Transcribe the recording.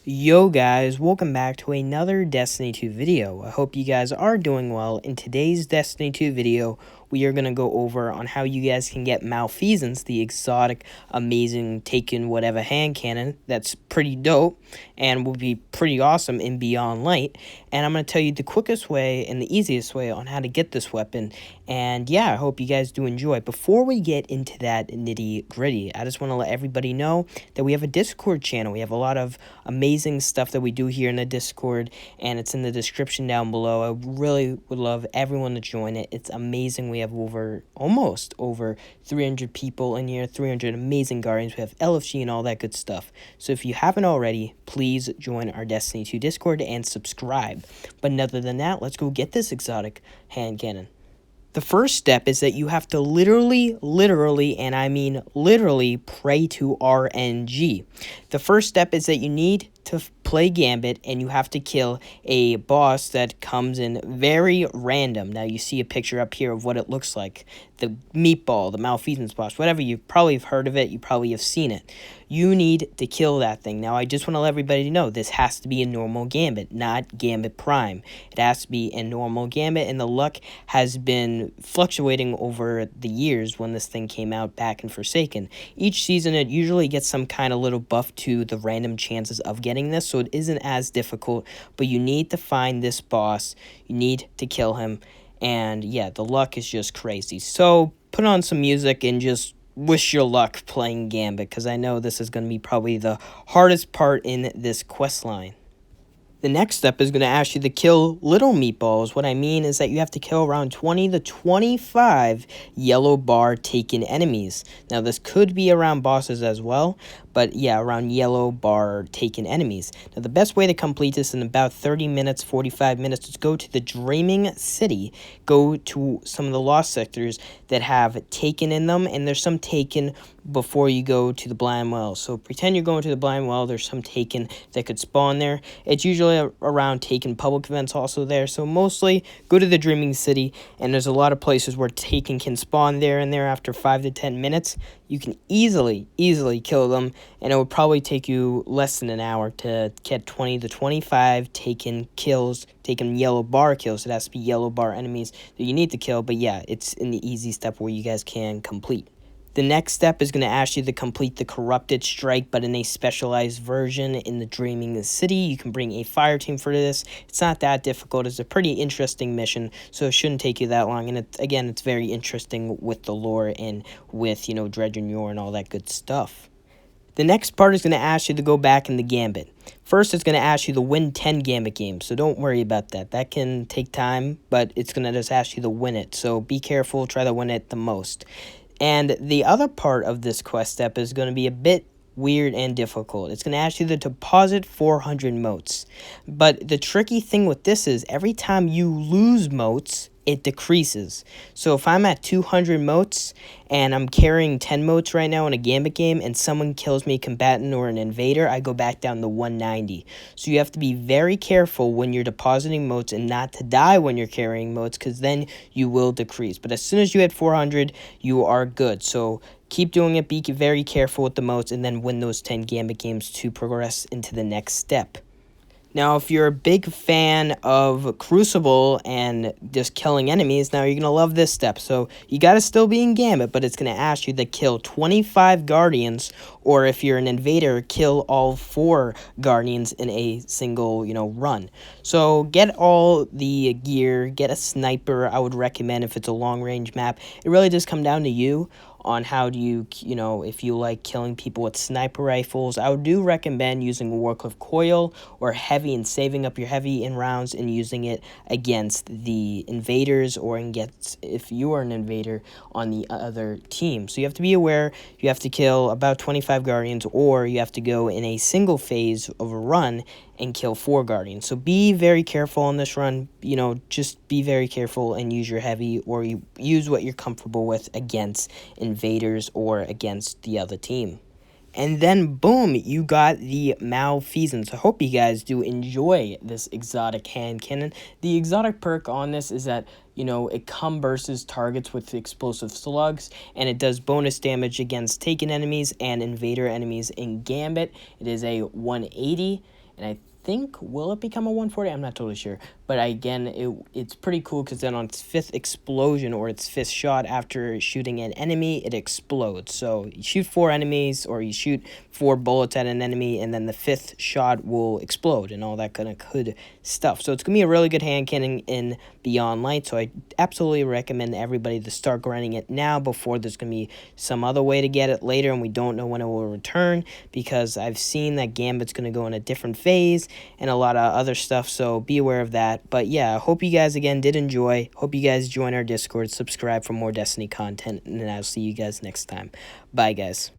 Yo guys, welcome back to another Destiny 2 video. I hope you guys are doing well. In today's Destiny 2 video, we are going to go over on how you guys can get Malfeasance, the exotic, amazing, taken whatever hand cannon that's pretty dope and will be pretty awesome in Beyond Light. And I'm going to tell you the quickest way and the easiest way on how to get this weapon. And yeah, I hope you guys do enjoy. Before we get into that nitty gritty, I just want to let everybody know that we have a Discord channel. We have a lot of amazing stuff that we do here in the Discord, and it's in the description down below. I really would love everyone to join it. It's amazing. We have almost over 300 people in here, 300 amazing guardians. We have LFG and all that good stuff. So if you haven't already, please join our Destiny 2 Discord and subscribe. But other than that, let's go get this exotic hand cannon. The first step is that you have to literally, and I mean literally, pray to RNG. The first step is that you need to play Gambit, and you have to kill a boss that comes in very random. Now, you see a picture up here of what it looks like. The meatball, the Malfeasance boss, whatever. You probably have heard of it. You probably have seen it. You need to kill that thing. Now, I just want to let everybody know this has to be a normal Gambit, not Gambit Prime. It has to be a normal Gambit, and the luck has been fluctuating over the years when this thing came out back in Forsaken. Each season, it usually gets some kind of little buff to the random chances of getting this, so it isn't as difficult, but you need to find this boss. You need to kill him, and yeah, the luck is just crazy. So put on some music and just wish your luck playing Gambit, because I know this is going to be probably the hardest part in this quest line. The next step is going to ask you to kill little meatballs. What I mean is that you have to kill around 20 to 25 yellow bar taken enemies. Now, this could be around bosses as well, but yeah, around yellow bar taken enemies. Now, the best way to complete this in about 30 minutes, 45 minutes, is go to the Dreaming City, go to some of the lost sectors that have taken in them, and there's some taken before you go to the Blind Well. So pretend you're going to the Blind Well, there's some taken that could spawn there. It's usually around taken public events also there, so mostly go to the Dreaming City, and there's a lot of places where taken can spawn there, and there after 5 to 10 minutes, you can easily kill them, and it would probably take you less than an hour to get 20 to 25 taken kills, taken yellow bar kills. It has to be yellow bar enemies that you need to kill, but yeah, it's in the easy step where you guys can complete. The next step is going to ask you to complete the Corrupted Strike, but in a specialized version in the Dreaming City. You can bring a fire team for this. It's not that difficult. It's a pretty interesting mission, so it shouldn't take you that long. And again, it's very interesting with the lore and with, Dredge and Yor and all that good stuff. The next part is going to ask you to go back in the Gambit. First, it's going to ask you to win 10 Gambit games, so don't worry about that. That can take time, but it's going to just ask you to win it, so be careful. Try to win it the most. And the other part of this quest step is going to be a bit weird and difficult. It's going to ask you to deposit 400 motes. But the tricky thing with this is every time you lose motes, it decreases. So if I'm at 200 motes and I'm carrying 10 motes right now in a Gambit game and someone kills me, a combatant or an invader, I go back down to 190. So you have to be very careful when you're depositing motes and not to die when you're carrying motes, because then you will decrease. But as soon as you hit 400, you are good. So keep doing it, be very careful with the motes, and then win those 10 Gambit games to progress into the next step. Now, if you're a big fan of Crucible and just killing enemies, now you're going to love this step. So you got to still be in Gambit, but it's going to ask you to kill 25 Guardians, or if you're an invader, kill all 4 Guardians in a single, run. So get all the gear, get a sniper, I would recommend if it's a long-range map. It really does come down to you on how do you, if you like killing people with sniper rifles. I do recommend using Warcliffe Coil or Heavy and saving up your Heavy in rounds and using it against the invaders or against if you are an invader on the other team. So you have to be aware you have to kill about 25 Guardians, or you have to go in a single phase of a run and kill 4 Guardians. So be very careful on this run. Just be very careful and use your Heavy, or you use what you're comfortable with against invaders or against the other team. And then, boom, you got the Malfeasance. I hope you guys do enjoy this exotic hand cannon. The exotic perk on this is that, it bursts targets with explosive slugs, and it does bonus damage against taken enemies and invader enemies in Gambit. It is a 180. and I think, will it become a 140? I'm not totally sure. But again, it's pretty cool because then on its 5th explosion or its 5th shot after shooting an enemy, it explodes. So you shoot 4 enemies or you shoot 4 bullets at an enemy, and then the 5th shot will explode and all that kind of good stuff. So it's going to be a really good hand cannon in Beyond Light. So I absolutely recommend everybody to start grinding it now before there's going to be some other way to get it later and we don't know when it will return, because I've seen that Gambit's going to go in a different phase and a lot of other stuff, so be aware of that. But yeah, I hope you guys again did enjoy. Hope you guys join our Discord, subscribe for more Destiny content, and I'll see you guys next time. Bye, guys.